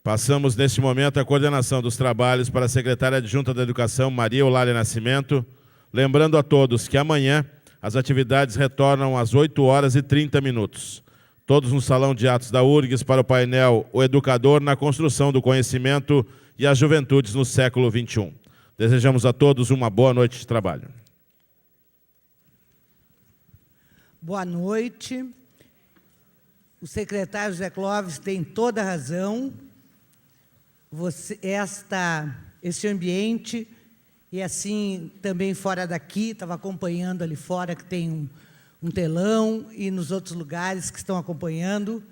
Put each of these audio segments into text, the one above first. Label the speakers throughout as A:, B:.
A: Passamos, neste momento, a coordenação dos trabalhos para a secretária adjunta da Educação, Maria Eulália Nascimento, lembrando a todos que amanhã as atividades retornam às 8h30. Todos no Salão de Atos da URGS para o painel O Educador na Construção do Conhecimento e as Juventudes no Século XXI. Desejamos a todos uma boa noite de trabalho.
B: Boa noite. O secretário José Clóvis tem toda a razão. Este ambiente, e assim também fora daqui, estava acompanhando ali fora, que tem um telão, e nos outros lugares que estão acompanhando,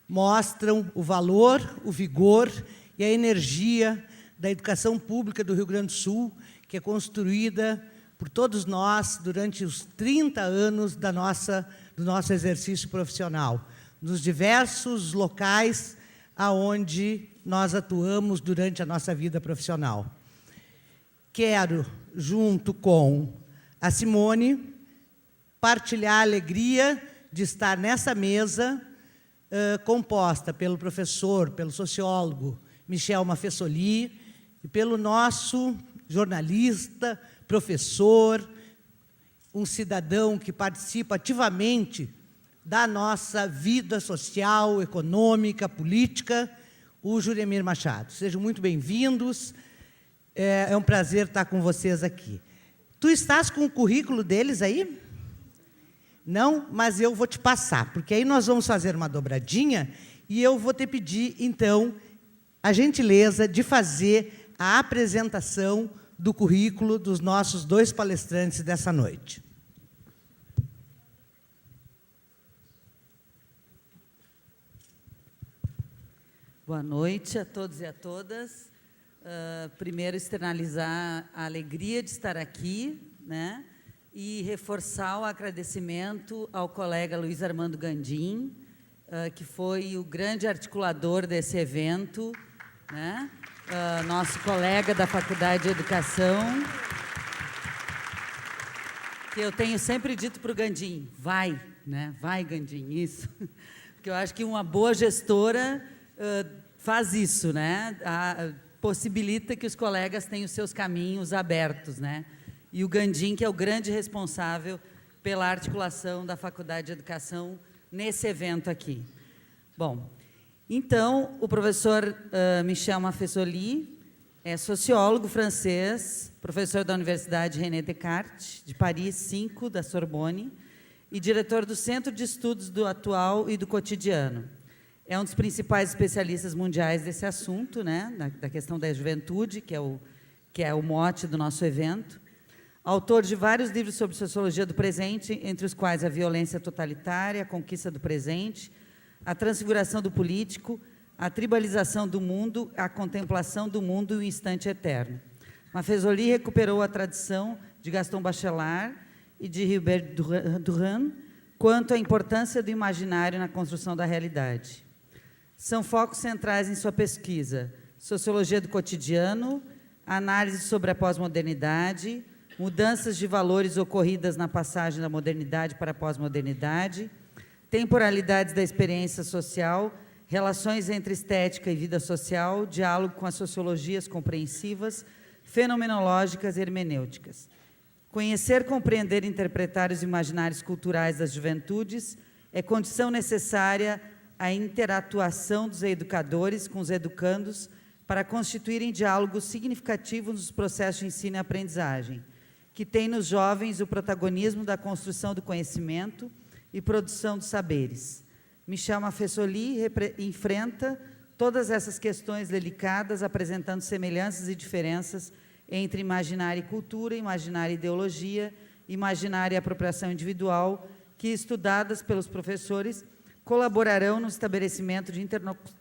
B: mostram o valor, o vigor e a energia da educação pública do Rio Grande do Sul, que é construída por todos nós durante os 30 anos do nosso exercício profissional, nos diversos locais aonde nós atuamos durante a nossa vida profissional. Quero, junto com a Simone, partilhar a alegria de estar nessa mesa composta pelo professor, pelo sociólogo Michel Maffesoli e pelo nosso jornalista, professor, um cidadão que participa ativamente da nossa vida social, econômica, política, o Juremir Machado. Sejam muito bem-vindos. É um prazer estar com vocês aqui. Tu estás com o currículo deles aí? Não? Mas eu vou te passar, porque aí nós vamos fazer uma dobradinha e eu vou te pedir, então, a gentileza de fazer a apresentação do currículo dos nossos 2 palestrantes dessa noite.
C: Boa noite a todos e a todas. Primeiro, externalizar a alegria de estar aqui, né? E reforçar o agradecimento ao colega Luiz Armando Gandim, que foi o grande articulador desse evento, né? Nosso colega da Faculdade de Educação, que eu tenho sempre dito para o Gandim, vai, né? Vai, Gandim, isso. Porque eu acho que uma boa gestora faz isso, né? Possibilita que os colegas tenham os seus caminhos abertos, né? E o Gandim, que é o grande responsável pela articulação da Faculdade de Educação nesse evento aqui. Bom, então, o professor Michel Maffesoli é sociólogo francês, professor da Universidade René Descartes, de Paris 5, da Sorbonne, e diretor do Centro de Estudos do Atual e do Cotidiano. É um dos principais especialistas mundiais desse assunto, né, da questão da juventude, que é o mote do nosso evento. Autor de vários livros sobre sociologia do presente, entre os quais a violência totalitária, a conquista do presente, a transfiguração do político, a tribalização do mundo, a contemplação do mundo e o instante eterno. Maffesoli recuperou a tradição de Gaston Bachelard e de Hubert Durand quanto à importância do imaginário na construção da realidade. São focos centrais em sua pesquisa: sociologia do cotidiano, análise sobre a pós-modernidade, mudanças de valores ocorridas na passagem da modernidade para a pós-modernidade, temporalidades da experiência social, relações entre estética e vida social, diálogo com as sociologias compreensivas, fenomenológicas e hermenêuticas. Conhecer, compreender e interpretar os imaginários culturais das juventudes é condição necessária à interatuação dos educadores com os educandos para constituírem diálogos significativos nos processos de ensino e aprendizagem, que tem nos jovens o protagonismo da construção do conhecimento e produção dos saberes. Michel Maffesoli enfrenta todas essas questões delicadas, apresentando semelhanças e diferenças entre imaginário e cultura, imaginário e ideologia, imaginário e apropriação individual, que, estudadas pelos professores, colaborarão no estabelecimento de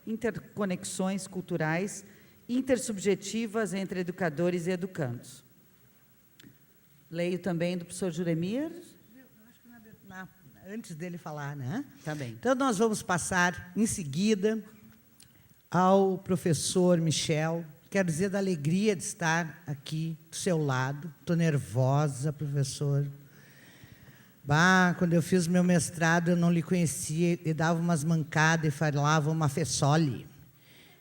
C: interconexões culturais intersubjetivas entre educadores e educandos. Leio também do professor Juremir.
B: Antes dele falar, né?
C: Tá bem.
B: Então, nós vamos passar, em seguida, ao professor Michel. Quero dizer da alegria de estar aqui do seu lado. Estou nervosa, professor. Quando eu fiz meu mestrado, eu não lhe conhecia, ele dava umas mancadas e falava Maffesoli.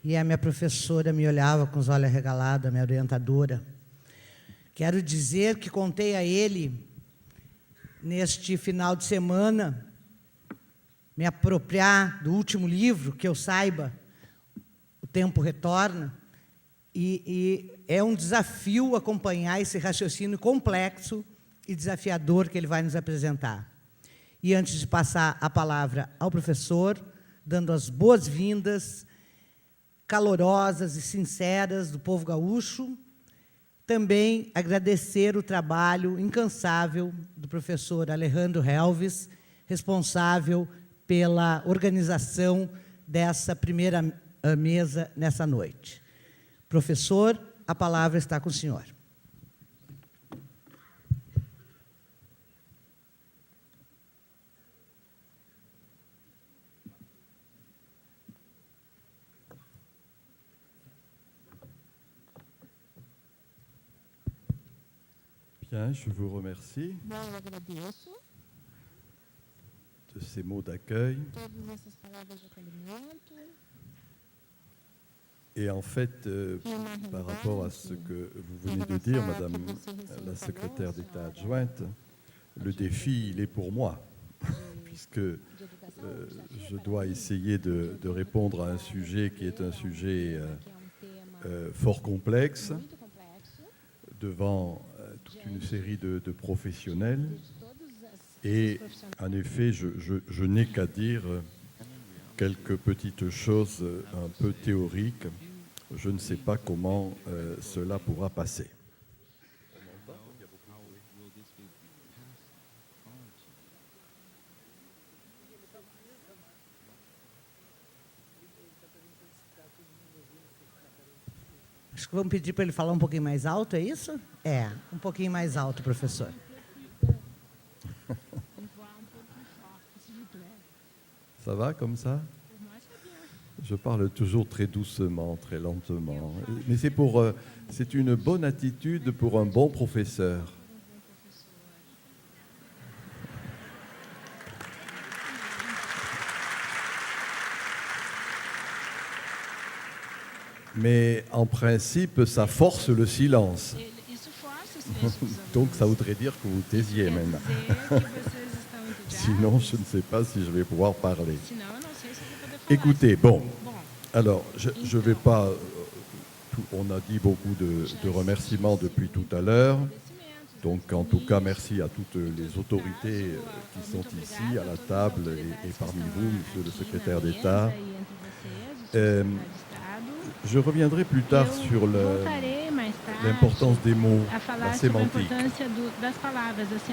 B: e a minha professora me olhava com os olhos arregalados, a minha orientadora. Quero dizer que contei a ele, neste final de semana, me apropriar do último livro, que eu saiba, O Tempo Retorna, e é um desafio acompanhar esse raciocínio complexo e desafiador que ele vai nos apresentar. E antes de passar a palavra ao professor, dando as boas-vindas calorosas e sinceras do povo gaúcho, também agradecer o trabalho incansável do professor Alejandro Helves, responsável pela organização dessa primeira mesa nessa noite. Professor, a palavra está com o senhor.
D: Bien, je vous remercie
E: Bom, eu agradeço
D: de ces mots d'accueil.
E: todas essas palavras de acolhimento.
D: Et en fait, par rapport à ce que vous venez de dire, Madame la secrétaire d'État adjointe, le défi, il est pour moi, puisque je dois essayer de répondre à un sujet qui est un sujet fort complexe, devant toute une série de professionnels. Et en effet, je n'ai qu'à dire quelques petites choses un peu théoriques. Je ne sais pas comment cela pourra passer.
B: Acho que vamos pedir para ele falar um pouquinho mais alto, é isso? É, um pouquinho mais alto, professor.
D: Ça va comme ça? Je parle toujours très doucement, très lentement. Mais c'est une bonne attitude pour un bon professeur. Mais en principe, ça force le silence. Donc ça voudrait dire que vous taisiez maintenant. Sinon, je ne sais pas si je vais pouvoir parler. Écoutez, bon, alors, je ne vais pas... On a dit beaucoup de remerciements depuis tout à l'heure. Donc, en tout cas, merci à toutes les autorités qui sont ici, à la table, et parmi vous, Monsieur le secrétaire d'État. Je reviendrai plus tard sur l'importance des mots, la sémantique.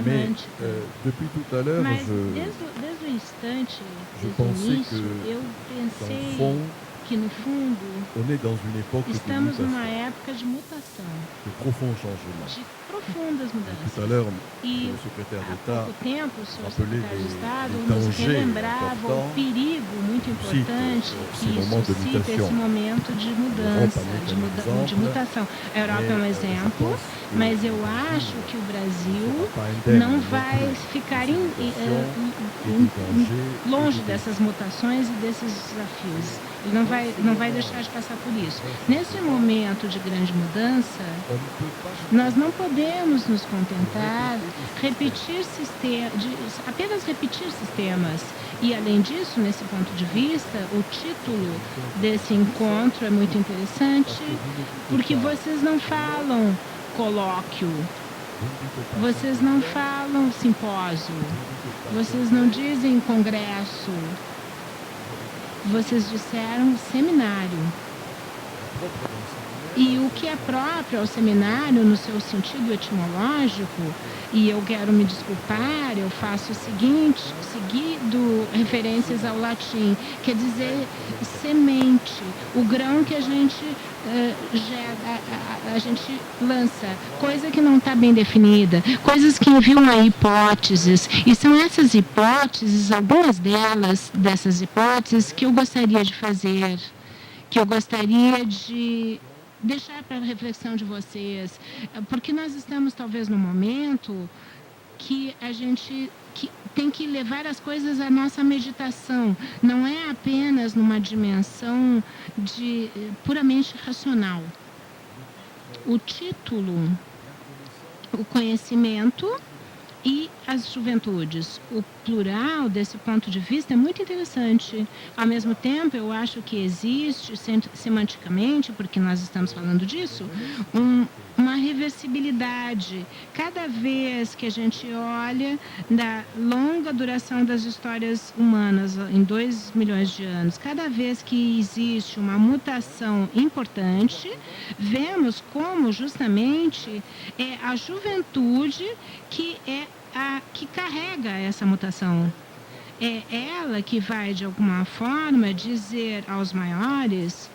D: Mais depuis tout à l'heure, je pensais que, dans le fond, on est dans une époque de profonds changements. Tout à l'heure, le secrétaire d'État rappelait les dangers importants aussi ces moments de mutation.
E: A Europa é um exemplo, mas eu acho que o Brasil não vai ficar longe dessas mutações e desses desafios. Ele não vai deixar de passar por isso. Nesse momento de grande mudança, nós não podemos nos contentar apenas repetir sistemas. E, além disso, nesse ponto de vista, o título desse encontro é muito interessante, porque vocês não falam colóquio, vocês não falam simpósio, vocês não dizem congresso, vocês disseram seminário. E o que é próprio ao seminário, no seu sentido etimológico, e eu quero me desculpar, eu faço o seguinte, seguido referências ao latim, quer dizer semente, o grão que a gente lança, coisa que não está bem definida, coisas que enviam a hipóteses, e são essas hipóteses, algumas dessas hipóteses, que eu gostaria de fazer, que eu gostaria de deixar para a reflexão de vocês, porque nós estamos talvez num momento que tem que levar as coisas à nossa meditação. Não é apenas numa dimensão puramente racional. O título, o conhecimento e as juventudes. O plural desse ponto de vista é muito interessante. Ao mesmo tempo, eu acho que existe, semanticamente, porque nós estamos falando disso, uma reversibilidade. Cada vez que a gente olha da longa duração das histórias humanas, em 2 milhões de anos, cada vez que existe uma mutação importante, vemos como justamente é a juventude que é a que carrega essa mutação. É ela que vai, de alguma forma, dizer aos maiores,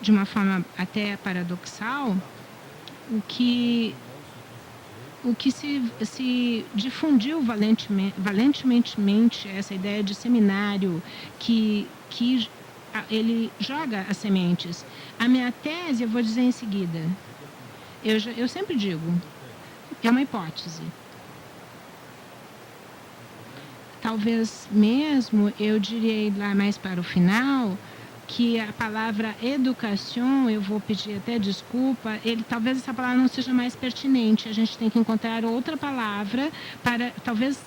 E: de uma forma até paradoxal, o que se difundiu valentemente essa ideia de seminário que ele joga as sementes. A minha tese, eu vou dizer em seguida, eu sempre digo, é uma hipótese. Talvez mesmo, eu direi lá mais para o final, que a palavra educação, eu vou pedir até desculpa, talvez essa palavra não seja mais pertinente, a gente tem que encontrar outra palavra para, talvez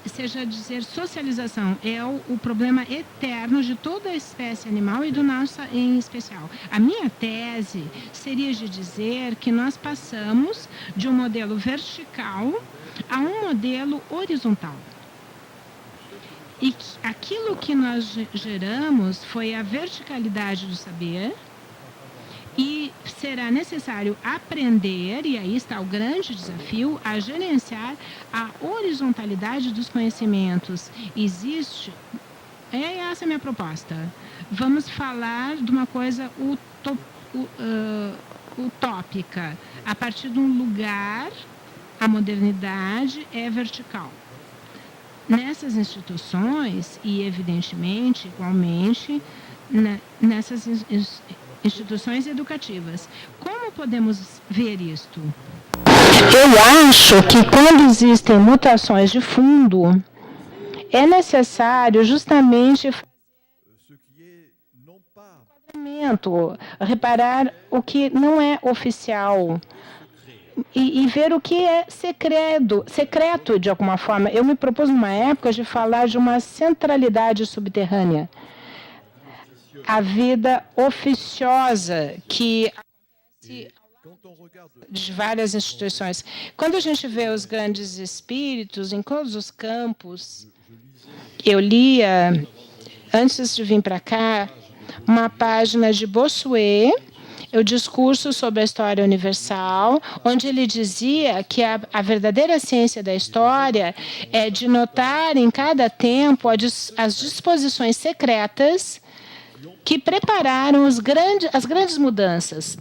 E: seja dizer socialização, é o problema eterno de toda a espécie animal e do nosso em especial. A minha tese seria de dizer que nós passamos de um modelo vertical a um modelo horizontal. E aquilo que nós geramos foi a verticalidade do saber e será necessário aprender, e aí está o grande desafio, a gerenciar a horizontalidade dos conhecimentos. Essa é a minha proposta. Vamos falar de uma coisa utópica. A partir de um lugar, a modernidade é vertical. Nessas instituições, e evidentemente, igualmente, nessas instituições educativas. Como podemos ver isto? Eu acho que quando existem mutações de fundo, é necessário justamente reparar o que não é oficial. E ver o que é secreto de alguma forma. Eu me propus numa época de falar de uma centralidade subterrânea. A vida oficiosa que acontece de várias instituições. Quando a gente vê os grandes espíritos em todos os campos, eu lia, antes de vir para cá, uma página de Bossuet, o discurso sobre a história universal, onde ele dizia que a verdadeira ciência da história é de notar em cada tempo as disposições secretas que prepararam as grandes mudanças.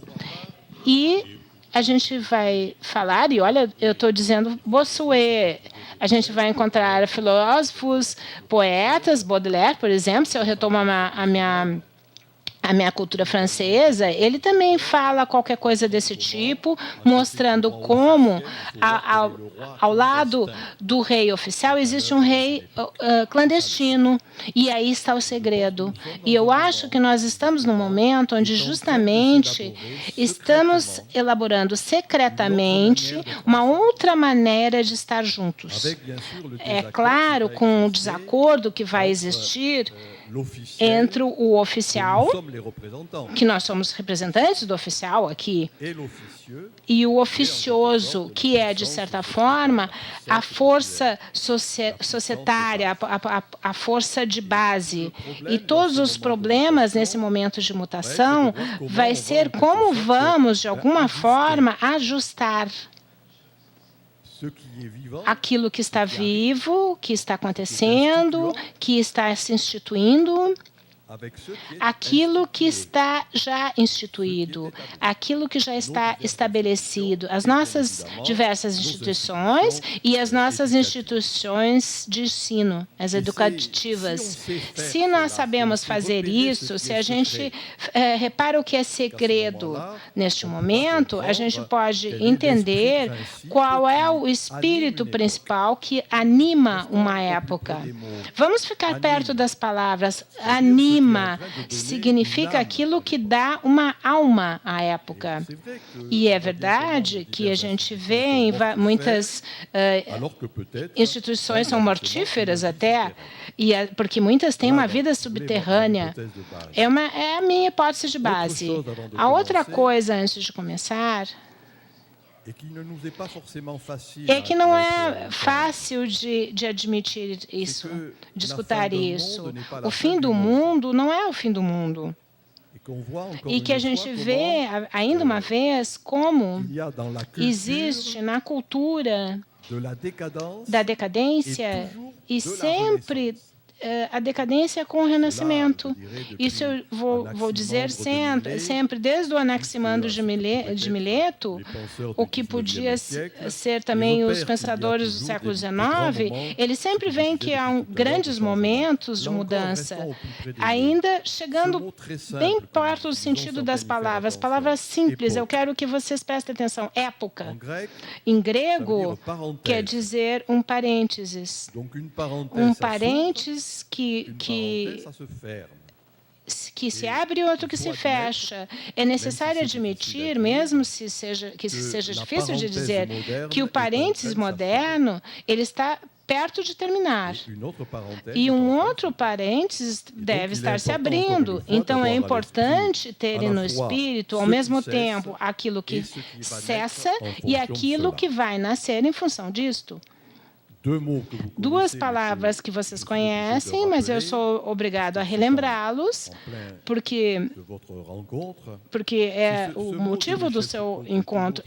E: E a gente vai falar, e olha, eu estou dizendo Bossuet, a gente vai encontrar filósofos, poetas, Baudelaire, por exemplo, se eu retomo a minha cultura francesa, ele também fala qualquer coisa desse tipo, mostrando como, ao lado do rei oficial, existe um rei clandestino. E aí está o segredo. E eu acho que nós estamos num momento onde, justamente, estamos elaborando secretamente uma outra maneira de estar juntos. É claro, com o desacordo que vai existir entre o oficial, que nós somos representantes do oficial aqui, e o oficioso, que é, de certa forma, a força societária, a força de base. E todos os problemas nesse momento de mutação vai ser como vamos, de alguma forma, ajustar aquilo que está vivo, que está acontecendo, que está se instituindo aquilo que está já instituído, aquilo que já está estabelecido, as nossas diversas instituições e as nossas instituições de ensino, as educativas. Se nós sabemos fazer isso, se a gente repara o que é segredo neste momento, a gente pode entender qual é o espírito principal que anima uma época. Vamos ficar perto das palavras. Anima significa aquilo que dá uma alma à época. E é verdade que a gente vê em muitas instituições são mortíferas até, porque muitas têm uma vida subterrânea. É a minha hipótese de base. A outra coisa, antes de começar, é que não é fácil de admitir isso, de escutar isso. O fim do mundo não é o fim do mundo. E que a gente vê, ainda uma vez, como existe na cultura da decadência e sempre a decadência com o Renascimento. Isso eu vou dizer sempre, desde o Anaximandro de Mileto, o que podia ser também os pensadores do século XIX, eles sempre veem que há grandes momentos de mudança, ainda chegando bem perto do sentido das palavras. Palavras simples, eu quero que vocês prestem atenção. Época. Em grego, quer dizer um parênteses. Um parênteses que se abre e outro que se fecha. É necessário admitir, mesmo que seja difícil de dizer, que o parênteses moderno ele está perto de terminar. E um outro parênteses deve estar se abrindo. Então, é importante ter no espírito, ao mesmo tempo, aquilo que cessa e aquilo que vai nascer em função disto. Duas palavras que vocês conhecem, mas eu sou obrigado a relembrá-los, porque é o motivo do seu encontro.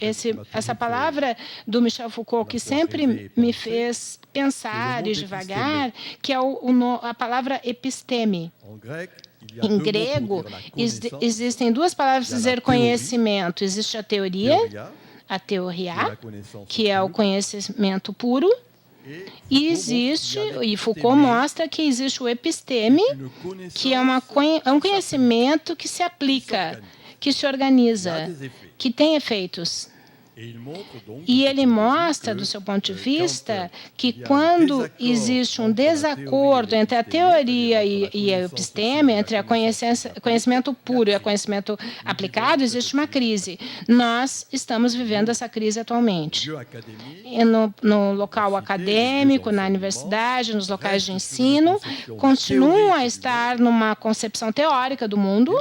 E: Essa palavra do Michel Foucault, que sempre me fez pensar e devagar, que é a palavra episteme. Em grego, existem duas palavras para dizer conhecimento. Existe a teoria, que é o conhecimento puro, e Foucault mostra que existe o episteme, que é um conhecimento que se aplica, que se organiza, que tem efeitos. E ele mostra, do seu ponto de vista, que quando existe um desacordo entre a teoria e a episteme, entre o conhecimento puro e o conhecimento aplicado, existe uma crise. Nós estamos vivendo essa crise atualmente. E no local acadêmico, na universidade, nos locais de ensino, continuam a estar numa concepção teórica do mundo,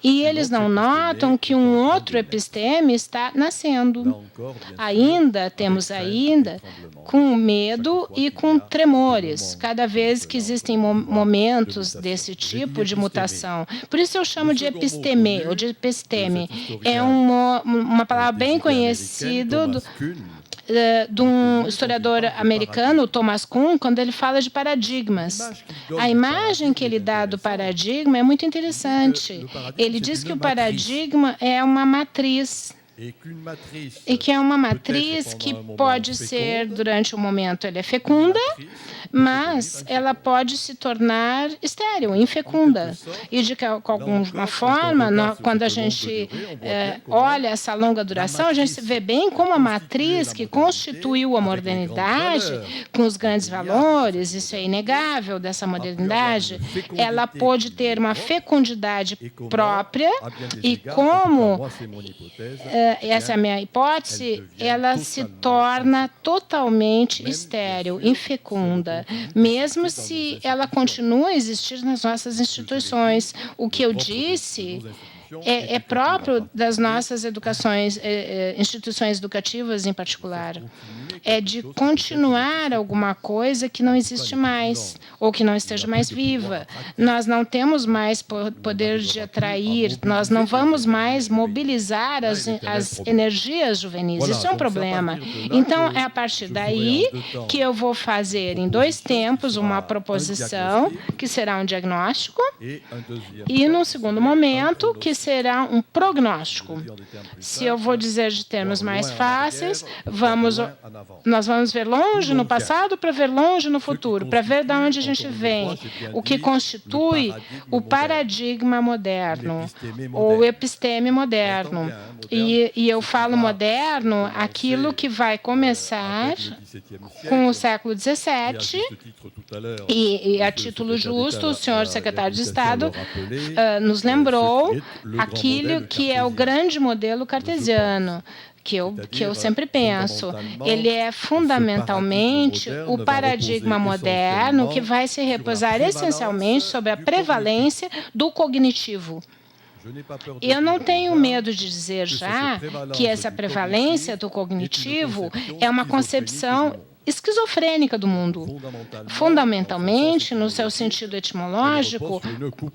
E: e eles não notam que um outro episteme está nascendo. Temos com medo e com tremores, cada vez que existem momentos desse tipo de mutação. Por isso eu chamo de episteme, ou de episteme. É uma palavra bem conhecida de um historiador americano, Thomas Kuhn, quando ele fala de paradigmas. A imagem que ele dá do paradigma é muito interessante. Ele diz que o paradigma é uma matriz. E que é uma matriz que pode ser, durante o momento, ela é fecunda, mas ela pode se tornar estéril, infecunda. E, de alguma forma, quando a gente olha essa longa duração, a gente vê bem como a matriz que constituiu a modernidade, com os grandes valores, isso é inegável dessa modernidade, ela pôde ter uma fecundidade própria e como... essa é a minha hipótese, ela se torna totalmente estéril, infecunda, mesmo se ela continua a existir nas nossas instituições. O que eu disse é próprio das nossas instituições educativas em particular. É de continuar alguma coisa que não existe mais, ou que não esteja mais viva. Nós não temos mais poder de atrair, nós não vamos mais mobilizar as energias juvenis. Isso é um problema. Então, é a partir daí que eu vou fazer, em 2 tempos, uma proposição, que será um diagnóstico, e, no segundo momento, que será um prognóstico. Se eu vou dizer de termos mais fáceis, nós vamos ver longe no passado para ver longe no futuro, para ver de onde a gente vem, o que constitui o paradigma moderno, ou o episteme moderno. E eu falo moderno, aquilo que vai começar com o século XVII, e a título justo, o senhor secretário de Estado nos lembrou aquilo que é o grande modelo cartesiano, que eu sempre penso. Ele é fundamentalmente o paradigma moderno que vai se repousar essencialmente sobre a prevalência do cognitivo. Eu não tenho medo de dizer já que essa prevalência do cognitivo é uma concepção esquizofrênica do mundo. Fundamentalmente, no seu sentido etimológico,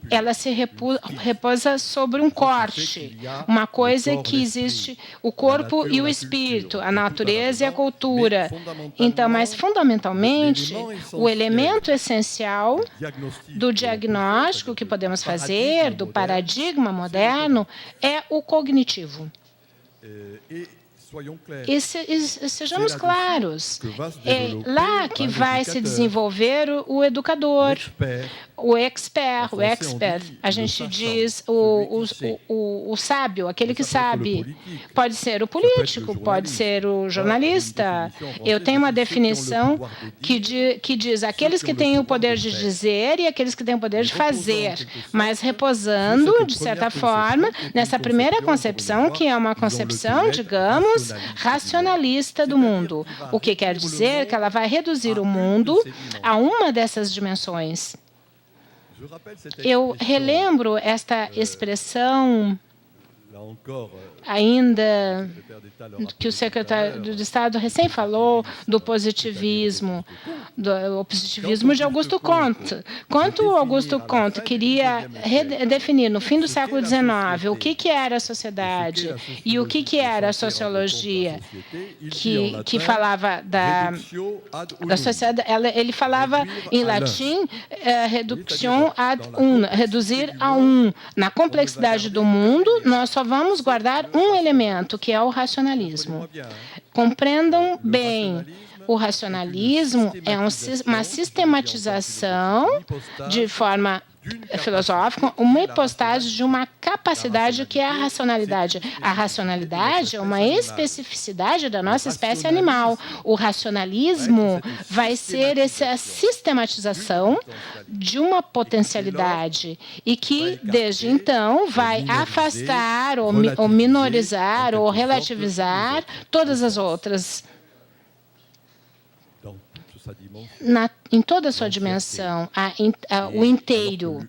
E: ela se repousa sobre um corte, uma coisa que existe, o corpo e o espírito, a natureza e a cultura. Então, mas fundamentalmente, o elemento essencial do diagnóstico que podemos fazer, do paradigma moderno, é o cognitivo. E sejamos claros, é lá que vai se desenvolver o educador, o expert. A gente diz o sábio, aquele que sabe. Pode ser o político, pode ser o jornalista. Eu tenho uma definição que diz aqueles que têm o poder de dizer e aqueles que têm o poder de fazer, mas repousando, de certa forma, nessa primeira concepção, que é uma concepção, digamos, racionalista do mundo. O que quer dizer que ela vai reduzir o mundo a uma dessas dimensões. Eu relembro esta expressão ainda que o secretário de Estado recém falou do positivismo de Augusto Comte. Quando Augusto Comte queria redefinir no fim do século XIX o que era a sociedade e o que era a sociologia, que falava da sociedade, ele falava em latim reduction ad unum, reduzir a um. Na complexidade do mundo, nós só vamos guardar um elemento, que é o racionalismo. Compreendam bem, o racionalismo é uma sistematização de forma filosófica, uma hipóstase de uma capacidade que é a racionalidade. A racionalidade é uma especificidade da nossa espécie animal. O racionalismo vai ser essa sistematização de uma potencialidade e que, desde então, vai afastar ou minorizar ou relativizar todas as outras. Em toda a sua dimensão, o inteiro.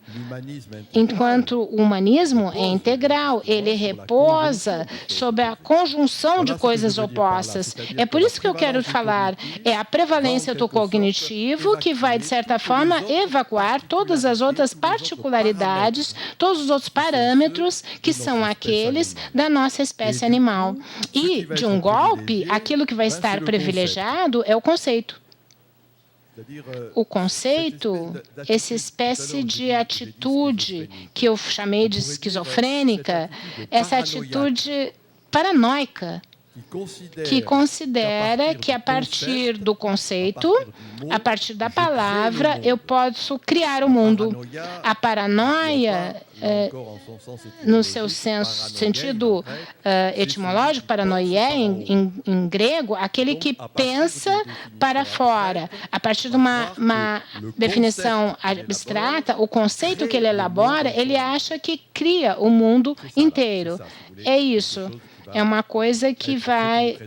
E: Enquanto o humanismo é integral, ele repousa sobre a conjunção de coisas opostas. É por isso que eu quero falar, é a prevalência do cognitivo que vai, de certa forma, evacuar todas as outras particularidades, todos os outros parâmetros que são aqueles da nossa espécie animal. E, de um golpe, aquilo que vai estar privilegiado é o conceito. O conceito, essa espécie de atitude que eu chamei de esquizofrênica, essa atitude paranoica, que considera que a partir do conceito, a partir da palavra, eu posso criar o mundo. A paranoia, no seu sentido etimológico, paranoia em grego, aquele que pensa para fora. A partir de uma definição abstrata, o conceito que ele elabora, ele acha que cria o mundo inteiro. É isso. é uma coisa que vai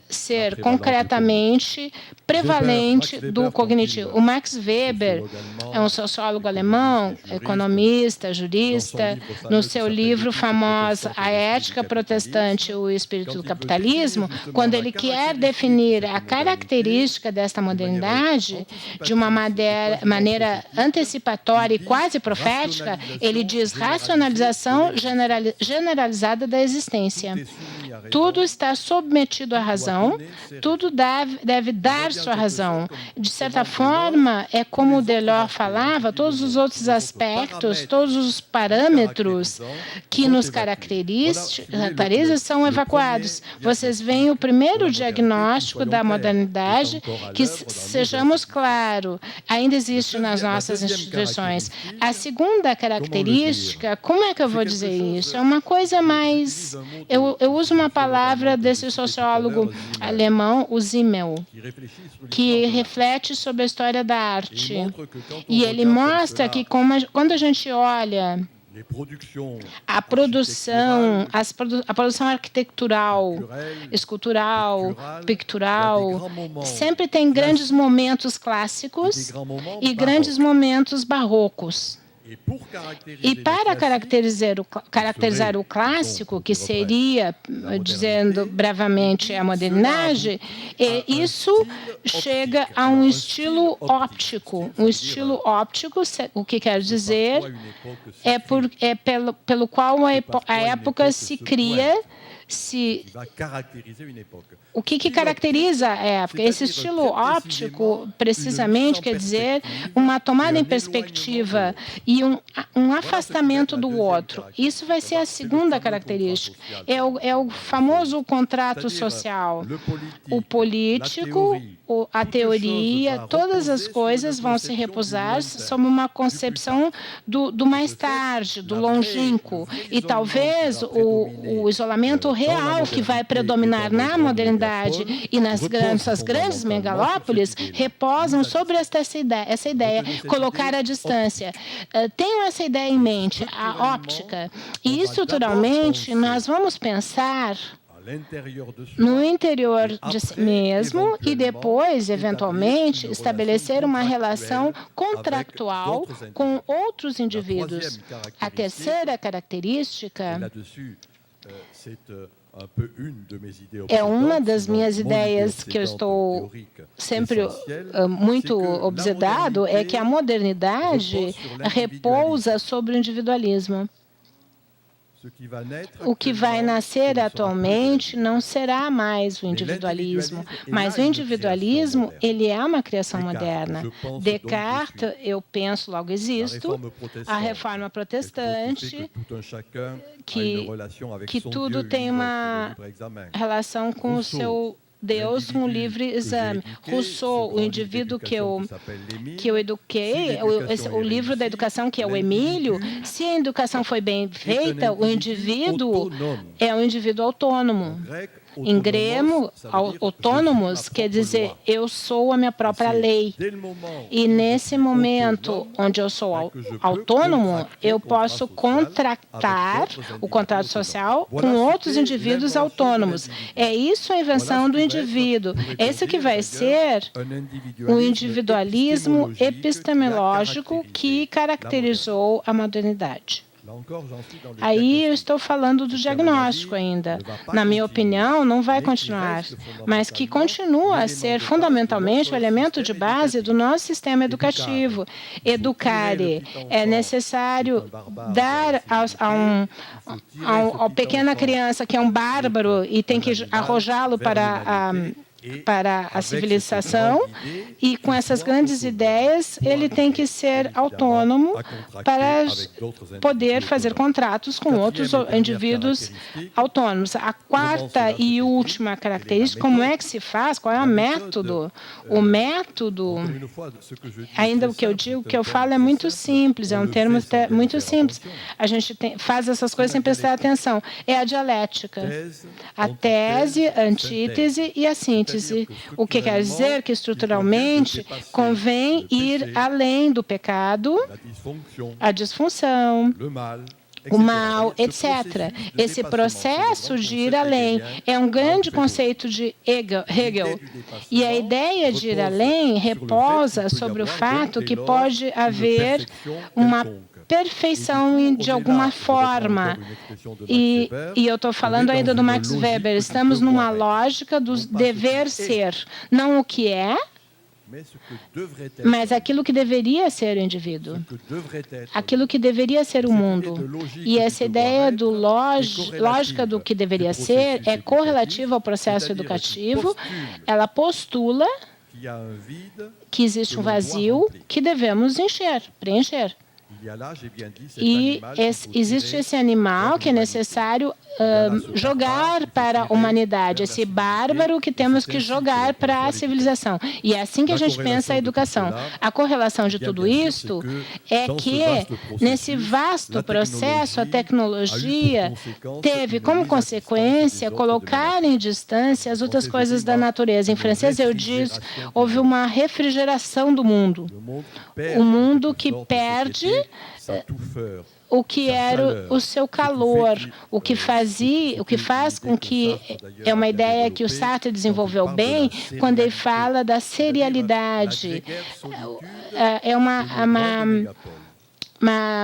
E: ser concretamente prevalente do cognitivo. O Max Weber é um sociólogo alemão, economista, jurista. No seu livro famoso A Ética Protestante e o Espírito do Capitalismo, quando ele quer definir a característica desta modernidade de uma maneira antecipatória e quase profética, ele diz racionalização generalizada da existência. Tudo está submetido à razão, tudo deve dar sua razão. De certa forma, é como o Delors falava, todos os outros aspectos, todos os parâmetros que nos caracterizam são evacuados. Vocês veem o primeiro diagnóstico da modernidade, que, sejamos claros, ainda existe nas nossas instituições. A segunda característica, como é que eu vou dizer isso? É uma coisa mais... Eu uso uma palavra desse sociólogo alemão, o Simmel, que reflete sobre a história da arte. E ele mostra que quando a gente olha a produção arquitetural, escultural, pictural, sempre tem grandes momentos clássicos e grandes momentos barrocos. E para caracterizar o clássico, que seria, dizendo bravamente, a modernidade, isso chega a um estilo óptico. Um estilo óptico, o que quer dizer, pelo qual a época se cria. O que caracteriza a época? Esse estilo óptico, precisamente, quer dizer uma tomada em perspectiva e um afastamento do outro. Isso vai ser a segunda característica. É o famoso contrato social. O político, a teoria, todas as coisas vão se repousar sob uma concepção do mais tarde, do longínquo. E talvez o isolamento real que vai predominar na modernidade e nessas grandes megalópolis reposam sobre essa ideia, colocar a distância. Tenham essa ideia em mente, a óptica. E estruturalmente, nós vamos pensar no interior de si mesmo e depois, eventualmente, estabelecer uma relação contractual com outros indivíduos. A terceira característica é uma das minhas ideias que eu estou sempre muito obsedado, é que a modernidade repousa sobre o individualismo. O que vai nascer atualmente não será mais o individualismo, mas o individualismo, ele é uma criação moderna. Descartes, eu penso, logo existo, a reforma protestante, que tudo tem uma relação com o seu Deus, com o livre exame. Rousseau, o indivíduo que eu eduquei, o livro da educação, que é o Emílio, se a educação foi bem feita, o indivíduo é um indivíduo autônomo. Em grego, autônomos quer dizer eu sou a minha própria lei. E nesse momento onde eu sou autônomo, eu posso contratar o contrato social com outros indivíduos autônomos. É isso a invenção do indivíduo. Esse que vai ser o individualismo epistemológico que caracterizou a modernidade. Aí eu estou falando do diagnóstico ainda. Na minha opinião, não vai continuar, mas que continua a ser fundamentalmente o elemento de base do nosso sistema educativo. Educare. É necessário dar à pequena criança que é um bárbaro e tem que arrojá-lo para a civilização, e com essas grandes ideias, ele tem que ser autônomo para poder fazer contratos com outros indivíduos autônomos. A quarta e última característica, como é que se faz? Qual é o método? O método, ainda o que eu digo, o que eu falo é muito simples, é um termo muito simples. A gente faz essas coisas sem prestar atenção. É a dialética. A tese, a antítese e a síntese. O que quer dizer que, estruturalmente, convém ir além do pecado, a disfunção,
F: o mal, etc. Esse processo de ir além é um grande conceito de Hegel. E a ideia de ir além repousa sobre o fato que pode haver uma perfeição de alguma forma. E eu estou falando ainda do Max Weber. Estamos numa lógica do dever ser. Não o que é, mas aquilo que deveria ser o indivíduo, aquilo que deveria ser o mundo. E essa ideia do lógica do que deveria ser é correlativa ao processo educativo. Ela postula que existe um vazio que devemos preencher. E existe esse animal que é necessário jogar para a humanidade, esse bárbaro que temos que jogar para a civilização. E é assim que a gente pensa a educação. A correlação de tudo isto é que, nesse vasto processo, a tecnologia teve como consequência colocar em distância as outras coisas da natureza. Em francês, eu digo, houve uma refrigeração do mundo. O mundo que perde o que era o seu calor, o que faz com que é uma ideia que o Sartre desenvolveu bem quando ele fala da serialidade. É uma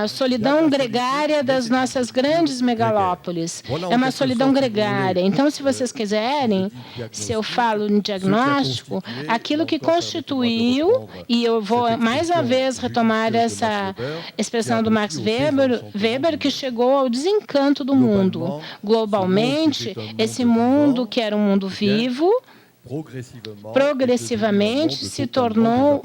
F: solidão gregária das nossas grandes megalópolis. É uma solidão gregária. Então, se vocês quiserem, se eu falo em diagnóstico, aquilo que constituiu, e eu vou mais uma vez retomar essa expressão do Max Weber, que chegou ao desencanto do mundo. Globalmente, esse mundo que era um mundo vivo, progressivamente se tornou